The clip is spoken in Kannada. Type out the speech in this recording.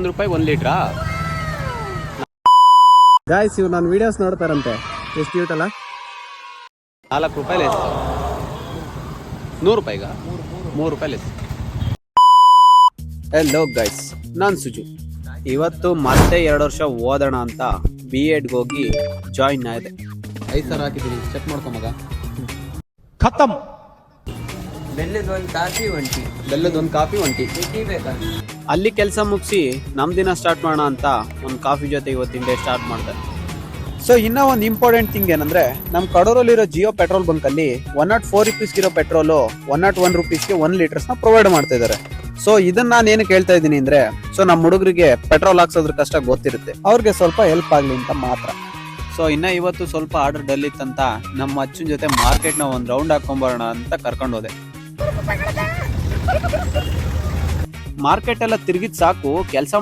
ರೂಪಾಯಿ 1 ಲೀಟ್ರಾ? ಗಾಯ್ಸ್ ಇವ್ ನನ್ನ ವಿಡಿಯೋಸ್ ನೋಡ್ತಾರಂತೆ. ಎಷ್ಟು ಕ್ಯೂಟ್ ಅಲ್ಲ. 4 ರೂಪಾಯಿ ಲೆಸ್. 100 ರೂಪಾಯಿಗ 3 ರೂಪಾಯಿ ಲೆಸ್. ಹೆಲೋ ಗೈಸ್, ನಾನು ಸುಜು. ಇವತ್ತು ಮತ್ತೆ 2 ವರ್ಷ ಓದೋಣ ಅಂತ B.Ed ಹೋಗಿ ಜಾಯಿನ್ ಆಗಿದೆ. 5,000 ಹಾಕಿದ್ದೀನಿ, ಚೆಕ್ ಮಾಡ್ಕೊ ಮಗ. ಖತಮ್. ಬೆಲ್ಲದೊಂದು ಕಾಫಿ 1 ಟೀ. ಅಲ್ಲಿ ಕೆಲಸ ಮುಗಿಸಿ ನಮ್ ದಿನ ಸ್ಟಾರ್ಟ್ ಮಾಡೋಣ ಅಂತ ಒಂದು ಕಾಫಿ ಜೊತೆ ಇವತ್ತಿನ ಡೇ ಸ್ಟಾರ್ಟ್ ಮಾಡಿದೆ. ಸೊ ಇನ್ನ ಒಂದು ಇಂಪಾರ್ಟೆಂಟ್ ಥಿಂಗ್ ಏನಂದ್ರೆ, ನಮ್ಮ ಕಡೂರಲ್ಲಿರೋ ಜಿಯೋ ಪೆಟ್ರೋಲ್ ಬಂಕ್ ಅಲ್ಲಿ 104 ರುಪೀಸ್ಗೆ ಇರೋ ಪೆಟ್ರೋಲು 101 ರುಪೀಸ್ಗೆ 1 ಲೀಟರ್ಸ್ ನ ಪ್ರೊವೈಡ್ ಮಾಡ್ತಾ ಇದ್ದಾರೆ. ಸೊ ಇದನ್ನ ನಾನು ಏನು ಕೇಳ್ತಾ ಇದ್ದೀನಿ ಅಂದ್ರೆ, ಸೊ ನಮ್ಮ ಹುಡುಗರಿಗೆ ಪೆಟ್ರೋಲ್ ಹಾಕ್ಸೋದ್ರ ಕಷ್ಟ ಗೊತ್ತಿರುತ್ತೆ, ಅವ್ರಿಗೆ ಸ್ವಲ್ಪ ಹೆಲ್ಪ್ ಆಗ್ಲಿ ಅಂತ ಮಾತ್ರ. ಸೊ ಇನ್ನ ಇವತ್ತು ಸ್ವಲ್ಪ ಆರ್ಡರ್ ಡಲ್ ಇತ್ತಂತ ನಮ್ಮ ಅಚ್ಚನ ಜೊತೆ ಮಾರ್ಕೆಟ್ ನ ಒಂದು ರೌಂಡ್ ಹಾಕೊಂಬರೋಣ ಅಂತ ಕರ್ಕೊಂಡು ಹೋದೆ. ಮಾರ್ಕೆಟ್ ಎಲ್ಲ ತಿರ್ಗಿದ್ ಸಾಕು, ಕೆಲಸ